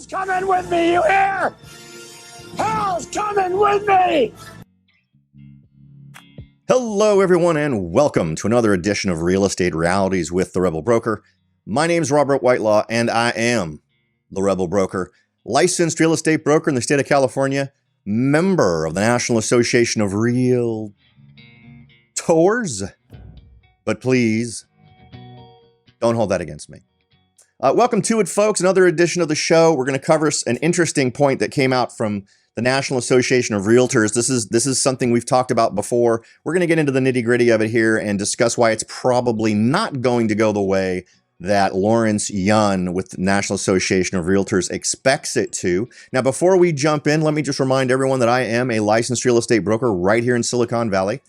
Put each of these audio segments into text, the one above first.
Hell's coming with me, you hear? Hell's coming with me! Hello, everyone, and welcome to another edition of Real Estate Realities with the Rebel Broker. My name's Robert Whitelaw, and I am the Rebel Broker, licensed real estate broker in the state of California, member of the National Association of Realtors. But please, don't hold that against me. Welcome to it, folks. Another edition of the show. We're going to cover an interesting point that came out from the National Association of Realtors. This is something we've talked about before. We're going to get into the nitty-gritty of it here and discuss why it's probably not going to go the way that Lawrence Yun with the National Association of Realtors expects it to. Now, before we jump in, let me just remind everyone that I am a licensed real estate broker right here in Silicon Valley.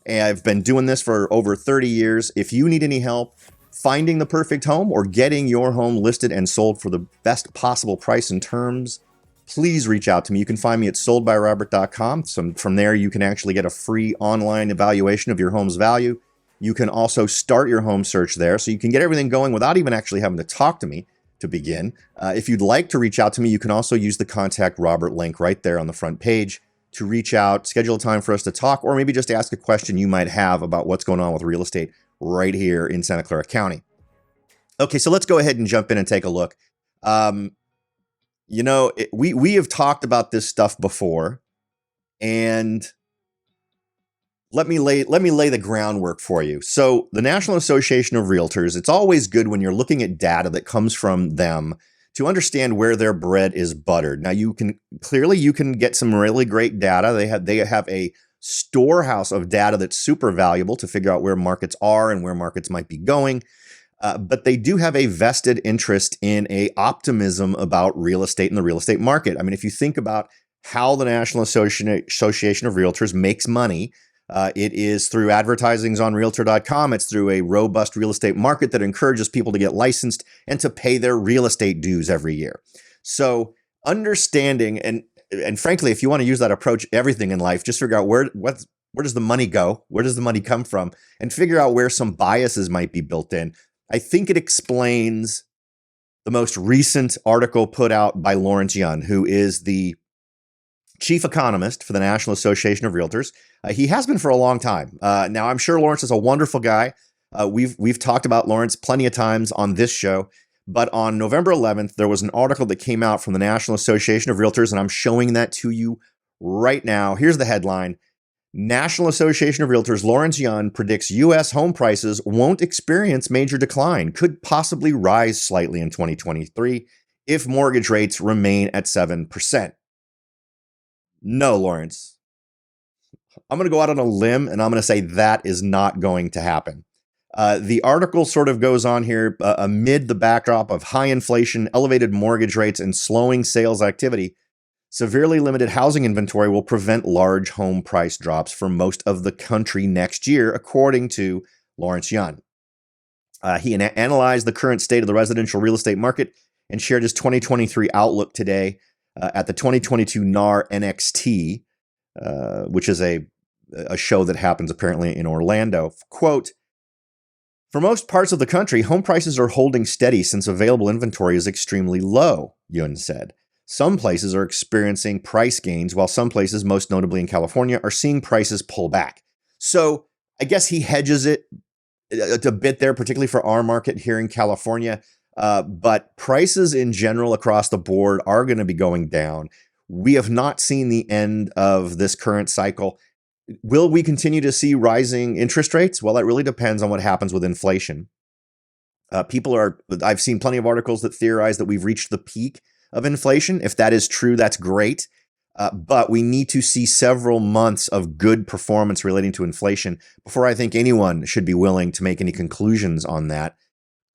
And I've been doing this for over 30 years. If you need any help finding the perfect home or getting your home listed and sold for the best possible price and terms, please reach out to me. You can find me at soldbyrobert.com. From there, you can actually get a free online evaluation of your home's value. You can also start your home search there, so you can get everything going without even actually having to talk to me to begin. If you'd like to reach out to me, you can also use the Contact Robert link right there on the front page to reach out, schedule a time for us to talk, or maybe just ask a question you might have about what's going on with real estate right here in Santa Clara County. Okay, so let's go ahead and jump in and take a look. We have talked about this stuff before, and let me lay the groundwork for you. So the National Association of Realtors, it's always good when you're looking at data that comes from them to understand where their bread is buttered. Now, you can get some really great data. They have a storehouse of data that's super valuable to figure out where markets are and where markets might be going. But they do have a vested interest in a optimism about real estate and the real estate market. I mean, if you think about how the National Association of Realtors makes money, it is through advertisings on Realtor.com. It's through a robust real estate market that encourages people to get licensed and to pay their real estate dues every year. So understanding, and frankly, if you want to use that approach, everything in life, just figure out where does the money go? Where does the money come from? And figure out where some biases might be built in. I think it explains the most recent article put out by Lawrence Yun, who is the Chief Economist for the National Association of Realtors. He has been for a long time. Now, I'm sure Lawrence is a wonderful guy. We've talked about Lawrence plenty of times on this show. But on November 11th, there was an article that came out from the National Association of Realtors, and I'm showing that to you right now. Here's the headline. National Association of Realtors, Lawrence Yun predicts U.S. home prices won't experience major decline, could possibly rise slightly in 2023 if mortgage rates remain at 7%. No, Lawrence. I'm going to go out on a limb, and I'm going to say that is not going to happen. The article sort of goes on here amid the backdrop of high inflation, elevated mortgage rates, and slowing sales activity. Severely limited housing inventory will prevent large home price drops for most of the country next year, according to Lawrence Yun. He analyzed the current state of the residential real estate market and shared his 2023 outlook today at the 2022 NAR NXT, which is a show that happens apparently in Orlando. Quote, "For most parts of the country, home prices are holding steady since available inventory is extremely low," Yun said. Some places are experiencing price gains, while some places, most notably in California, are seeing prices pull back. So I guess he hedges it a bit there, particularly for our market here in California. But prices in general across the board are going to be going down. We have not seen the end of this current cycle. Will we continue to see rising interest rates? Well, that really depends on what happens with inflation. I've seen plenty of articles that theorize that we've reached the peak of inflation. If that is true, that's great. But we need to see several months of good performance relating to inflation before I think anyone should be willing to make any conclusions on that.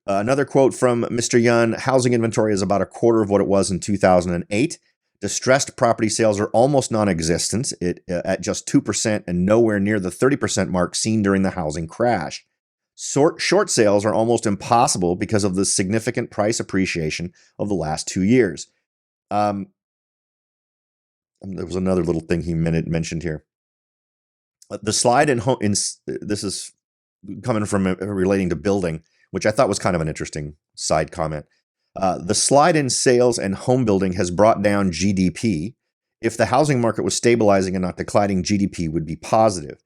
Another quote from Mr. Yun, housing inventory is about a quarter of what it was in 2008. Distressed property sales are almost non-existent at just 2% and nowhere near the 30% mark seen during the housing crash. Short sales are almost impossible because of the significant price appreciation of the last 2 years. There was another little thing he mentioned here. The slide in this is coming from relating to building, which I thought was kind of an interesting side comment. The slide in sales and home building has brought down GDP. If the housing market was stabilizing and not declining, GDP would be positive.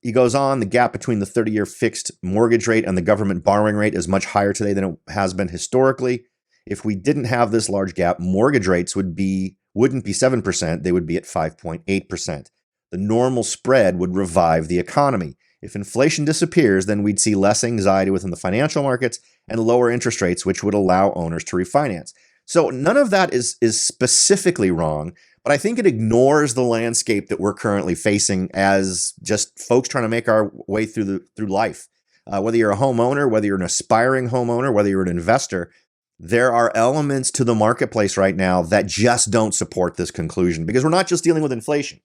He goes on, the gap between the 30-year fixed mortgage rate and the government borrowing rate is much higher today than it has been historically. If we didn't have this large gap, mortgage rates wouldn't be 7%, they would be at 5.8%. The normal spread would revive the economy. If inflation disappears, then we'd see less anxiety within the financial markets and lower interest rates, which would allow owners to refinance. So none of that is specifically wrong, but I think it ignores the landscape that we're currently facing as just folks trying to make our way through life. Whether you're a homeowner, whether you're an aspiring homeowner, whether you're an investor, there are elements to the marketplace right now that just don't support this conclusion, because we're not just dealing with inflation.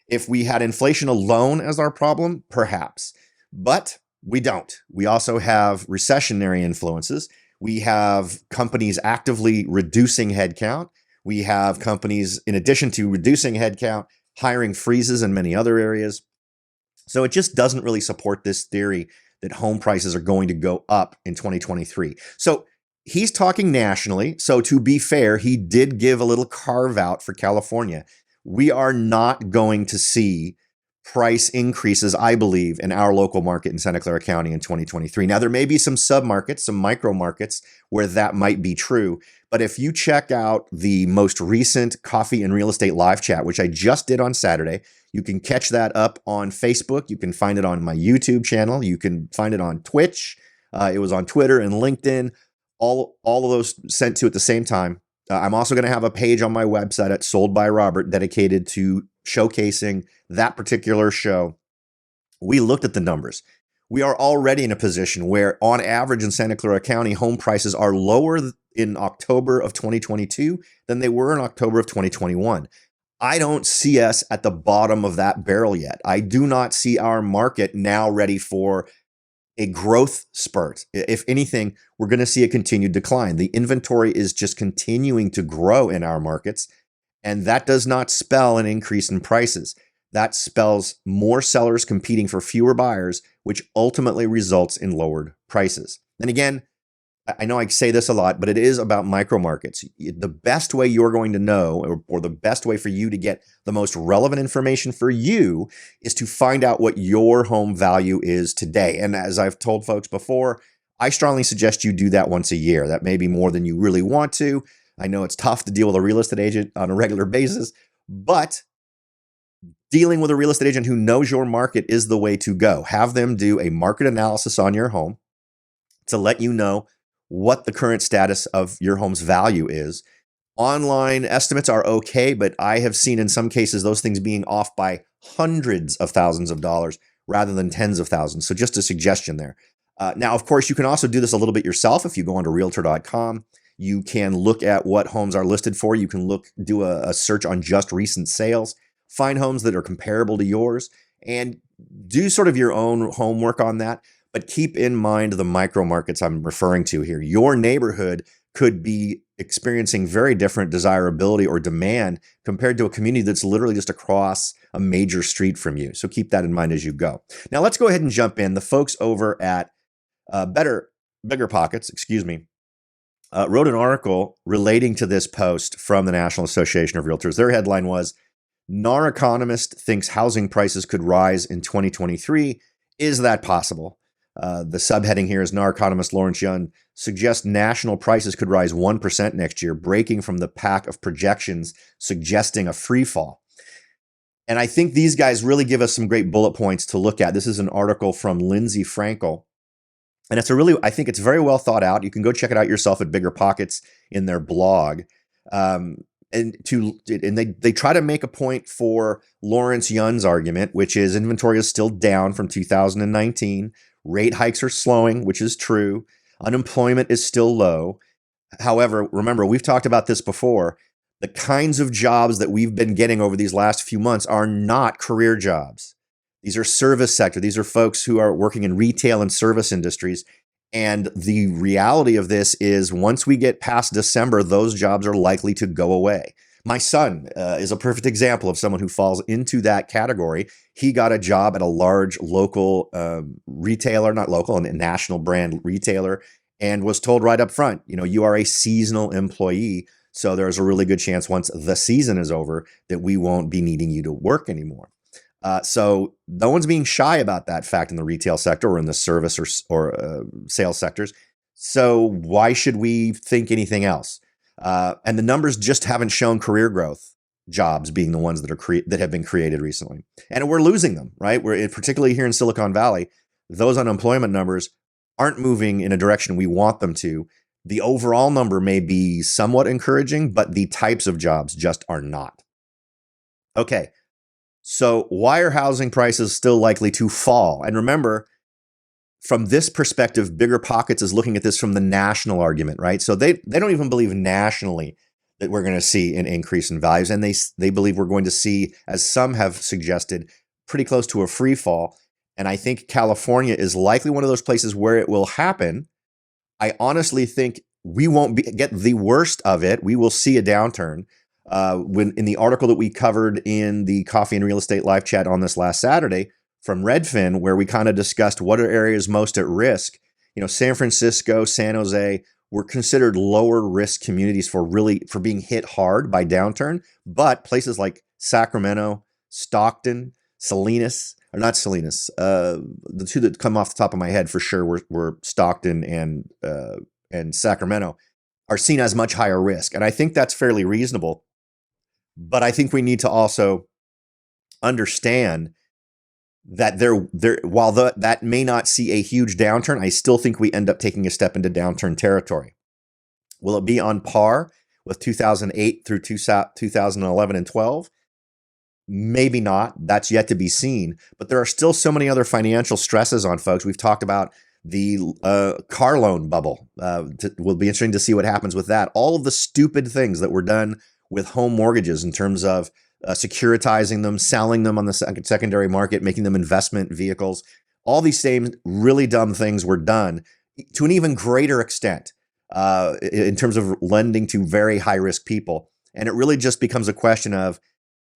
If we had inflation alone as our problem, perhaps, but we don't. We also have recessionary influences. We have companies actively reducing headcount. We have companies, in addition to reducing headcount, hiring freezes in many other areas. So it just doesn't really support this theory that home prices are going to go up in 2023. So he's talking nationally. So to be fair, he did give a little carve out for California. We are not going to see price increases, I believe, in our local market in Santa Clara County in 2023. Now, there may be some sub-markets, some micro markets where that might be true. But if you check out the most recent Coffee and Real Estate live chat, which I just did on Saturday, you can catch that up on Facebook. You can find it on my YouTube channel. You can find it on Twitch. It was on Twitter and LinkedIn. All of those sent to at the same time. I'm also going to have a page on my website at Sold by Robert dedicated to showcasing that particular show. We looked at the numbers. We are already in a position where, on average in Santa Clara County, home prices are lower in October of 2022 than they were in October of 2021. I don't see us at the bottom of that barrel yet. I do not see our market now ready for a growth spurt. If anything, we're going to see a continued decline. The inventory is just continuing to grow in our markets, and that does not spell an increase in prices. That spells more sellers competing for fewer buyers, which ultimately results in lowered prices. And again, I know I say this a lot, but it is about micro markets. The best way you're going to know, or the best way for you to get the most relevant information for you, is to find out what your home value is today. And as I've told folks before, I strongly suggest you do that once a year. That may be more than you really want to. I know it's tough to deal with a real estate agent on a regular basis, but dealing with a real estate agent who knows your market is the way to go. Have them do a market analysis on your home to let you know what the current status of your home's value is. Online estimates are okay, but I have seen in some cases those things being off by hundreds of thousands of dollars rather than tens of thousands. So just a suggestion there. Now, of course, you can also do this a little bit yourself. If you go onto Realtor.com, you can look at what homes are listed for. You can do a search on just recent sales, find homes that are comparable to yours, and do sort of your own homework on that. But keep in mind the micro markets I'm referring to here. Your neighborhood could be experiencing very different desirability or demand compared to a community that's literally just across a major street from you. So keep that in mind as you go. Now let's go ahead and jump in. The folks over at Bigger Pockets, wrote an article relating to this post from the National Association of Realtors. Their headline was, NAR economist thinks housing prices could rise in 2023. Is that possible? The subheading here is NAR economist Lawrence Yun suggests national prices could rise 1% next year, breaking from the pack of projections suggesting a free fall. And I think these guys really give us some great bullet points to look at. This is an article from Lindsay Frankel. And I think it's very well thought out. You can go check it out yourself at Bigger Pockets in their blog. And they try to make a point for Lawrence Yun's argument, which is inventory is still down from 2019. Rate hikes are slowing, which is true. Unemployment is still low. However, remember, we've talked about this before. The kinds of jobs that we've been getting over these last few months are not career jobs. These are service sector. These are folks who are working in retail and service industries. And the reality of this is once we get past December, those jobs are likely to go away. My son is a perfect example of someone who falls into that category. He got a job at a large local retailer, not local, a national brand retailer. and was told right up front, you are a seasonal employee. So there's a really good chance once the season is over that we won't be needing you to work anymore. So no one's being shy about that fact in the retail sector or in the service or sales sectors. So why should we think anything else? And the numbers just haven't shown career growth jobs being the ones that have been created recently, and we're losing them. Right, particularly here in Silicon Valley, those unemployment numbers aren't moving in a direction we want them to. The overall number may be somewhat encouraging, but the types of jobs just are not. Okay. So why are housing prices still likely to fall? And remember, from this perspective, Bigger Pockets is looking at this from the national argument, right? So they don't even believe nationally that we're going to see an increase in values. And they believe we're going to see, as some have suggested, pretty close to a free fall. And I think California is likely one of those places where it will happen. I honestly think we won't get the worst of it. We will see a downturn. When in the article that we covered in the Coffee and Real Estate live chat on this last Saturday from Redfin, where we kind of discussed what are areas most at risk, San Francisco, San Jose were considered lower risk communities for being hit hard by downturn. But places like Sacramento, Stockton, Salinas, or not Salinas, the two that come off the top of my head for sure were Stockton and Sacramento, are seen as much higher risk. And I think that's fairly reasonable. But I think we need to also understand that while that may not see a huge downturn, I still think we end up taking a step into downturn territory. Will it be on par with 2008 through 2011 and 12? Maybe not. That's yet to be seen. But there are still so many other financial stresses on folks. We've talked about the car loan bubble. Will be interesting to see what happens with that. All of the stupid things that were done with home mortgages in terms of securitizing them, selling them on the secondary market, making them investment vehicles. All these same really dumb things were done to an even greater extent in terms of lending to very high risk people. And it really just becomes a question of,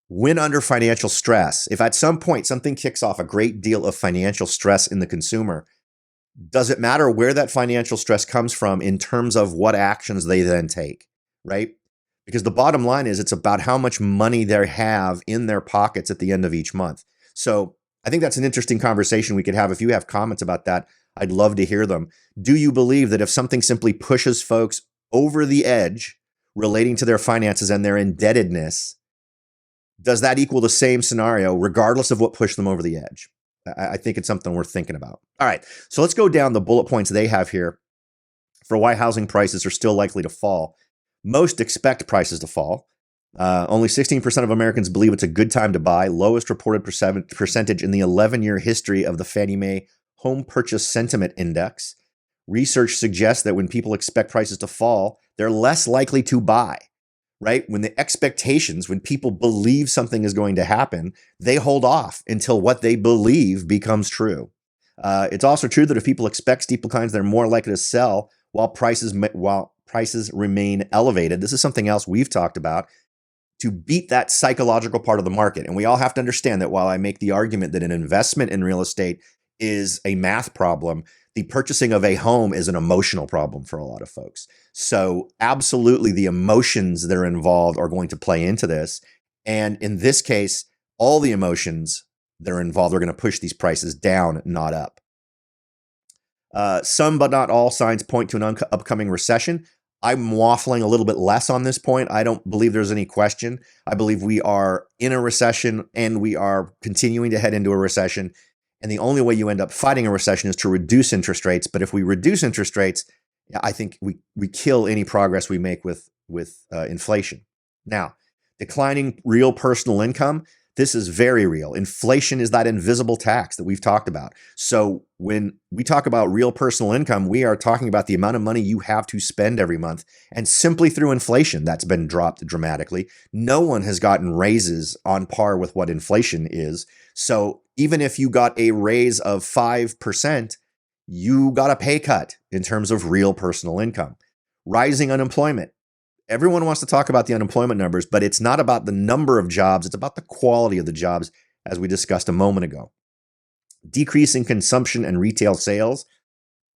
when under financial stress, if at some point something kicks off a great deal of financial stress in the consumer, does it matter where that financial stress comes from in terms of what actions they then take, right? Because the bottom line is it's about how much money they have in their pockets at the end of each month. So I think that's an interesting conversation we could have. If you have comments about that, I'd love to hear them. Do you believe that if something simply pushes folks over the edge relating to their finances and their indebtedness, does that equal the same scenario regardless of what pushed them over the edge? I think it's something worth thinking about. All right, so let's go down the bullet points they have here for why housing prices are still likely to fall. Most expect prices to fall. Only 16% of Americans believe it's a good time to buy, lowest reported percentage in the 11-year history of the Fannie Mae Home Purchase Sentiment Index. Research suggests that when people expect prices to fall, they're less likely to buy, right? When people believe something is going to happen, they hold off until what they believe becomes true. It's also true that if people expect steep declines, they're more likely to sell while prices remain elevated. This is something else we've talked about to beat that psychological part of the market. And we all have to understand that while I make the argument that an investment in real estate is a math problem, the purchasing of a home is an emotional problem for a lot of folks. So absolutely the emotions that are involved are going to play into this. And in this case, all the emotions that are involved are going to push these prices down, not up. Some, but not all, signs point to an upcoming recession. I'm waffling a little bit less on this point. I don't believe there's any question. I believe we are in a recession and we are continuing to head into a recession. And the only way you end up fighting a recession is to reduce interest rates. But if we reduce interest rates, I think we kill any progress we make with inflation. Now, declining real personal income, this is very real. Inflation is that invisible tax that we've talked about. So when we talk about real personal income, we are talking about the amount of money you have to spend every month. And simply through inflation, that's been dropped dramatically. No one has gotten raises on par with what inflation is. So even if you got a raise of 5%, you got a pay cut in terms of real personal income. Rising unemployment. Everyone wants to talk about the unemployment numbers, but it's not about the number of jobs. It's about the quality of the jobs, as we discussed a moment ago. Decreasing consumption and retail sales.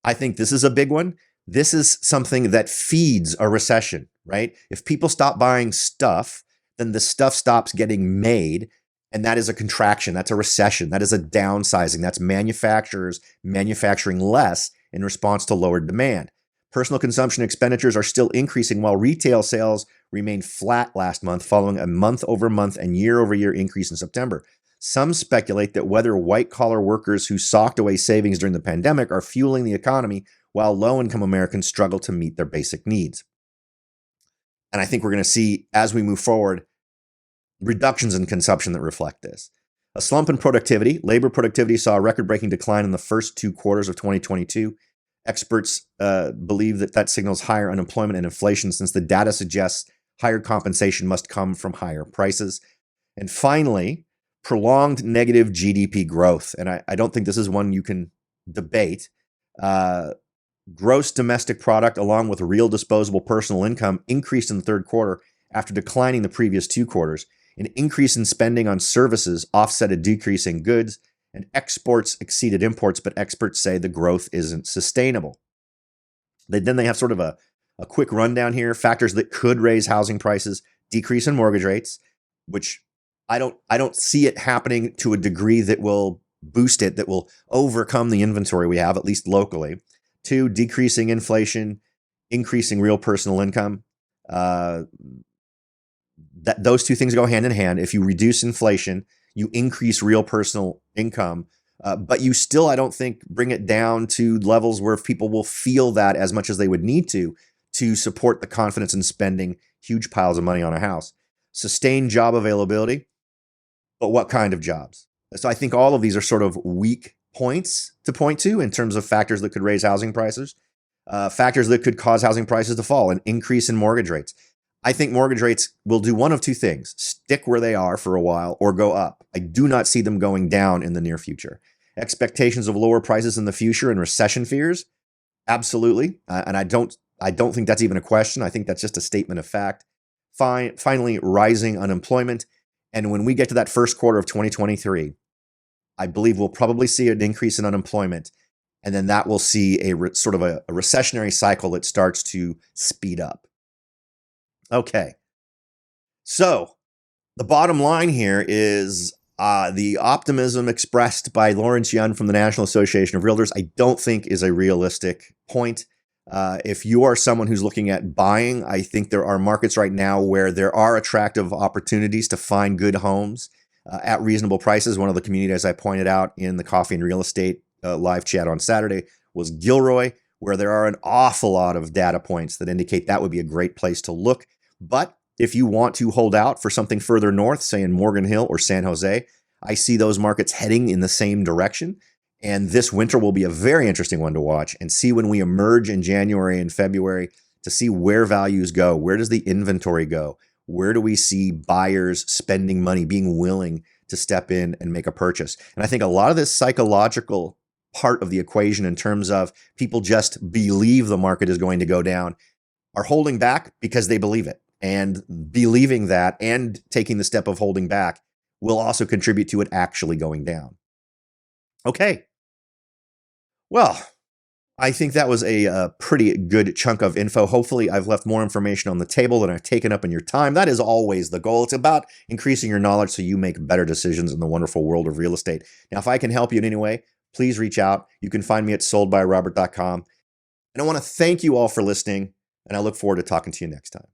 I think this is a big one. This is something that feeds a recession, right? If people stop buying stuff, then the stuff stops getting made. And that is a contraction. That's a recession. That is a downsizing. That's manufacturers manufacturing less in response to lowered demand. Personal consumption expenditures are still increasing while retail sales remained flat last month following a month-over-month and year-over-year increase in September. Some speculate that whether white-collar workers who socked away savings during the pandemic are fueling the economy while low-income Americans struggle to meet their basic needs. And I think we're going to see, as we move forward, reductions in consumption that reflect this. A slump in productivity. Labor productivity saw a record-breaking decline in the first 2 quarters of 2022. Experts believe that signals higher unemployment and inflation since the data suggests higher compensation must come from higher prices. And finally, prolonged negative GDP growth. And I don't think this is one you can debate. Gross domestic product, along with real disposable personal income, increased in the third quarter after declining the previous 2 quarters. An increase in spending on services offset a decrease in goods, and exports exceeded imports, but experts say the growth isn't sustainable. Then they have sort of a quick rundown here. Factors that could raise housing prices: decrease in mortgage rates, which I don't see it happening to a degree that will boost it, that will overcome the inventory we have, at least locally. 2, decreasing inflation, increasing real personal income. That those 2 things go hand in hand. If you reduce inflation, you increase real personal income, but you still, I don't think, bring it down to levels where people will feel that as much as they would need to support the confidence in spending huge piles of money on a house. Sustained job availability, but what kind of jobs? So I think all of these are sort of weak points to point to in terms of factors that could raise housing prices, factors that could cause housing prices to fall: an increase in mortgage rates. I think mortgage rates will do one of 2 things: stick where they are for a while or go up. I do not see them going down in the near future. Expectations of lower prices in the future and recession fears, absolutely. And I don't think that's even a question. I think that's just a statement of fact. Finally, rising unemployment. And when we get to that first quarter of 2023, I believe we'll probably see an increase in unemployment. And then that will see a sort of a recessionary cycle that starts to speed up. Okay, so the bottom line here is the optimism expressed by Lawrence Yun from the National Association of Realtors, I don't think is a realistic point. If you are someone who's looking at buying, I think there are markets right now where there are attractive opportunities to find good homes at reasonable prices. One of the communities I pointed out in the Coffee and Real Estate live chat on Saturday was Gilroy, where there are an awful lot of data points that indicate that would be a great place to look. But if you want to hold out for something further north, say in Morgan Hill or San Jose, I see those markets heading in the same direction. And this winter will be a very interesting one to watch and see when we emerge in January and February to see where values go. Where does the inventory go? Where do we see buyers spending money, being willing to step in and make a purchase? And I think a lot of this psychological part of the equation in terms of people just believe the market is going to go down are holding back because they believe it. And believing that and taking the step of holding back will also contribute to it actually going down. Okay. Well, I think that was a pretty good chunk of info. Hopefully, I've left more information on the table than I've taken up in your time. That is always the goal. It's about increasing your knowledge so you make better decisions in the wonderful world of real estate. Now, if I can help you in any way, please reach out. You can find me at soldbyrobert.com. And I want to thank you all for listening, and I look forward to talking to you next time.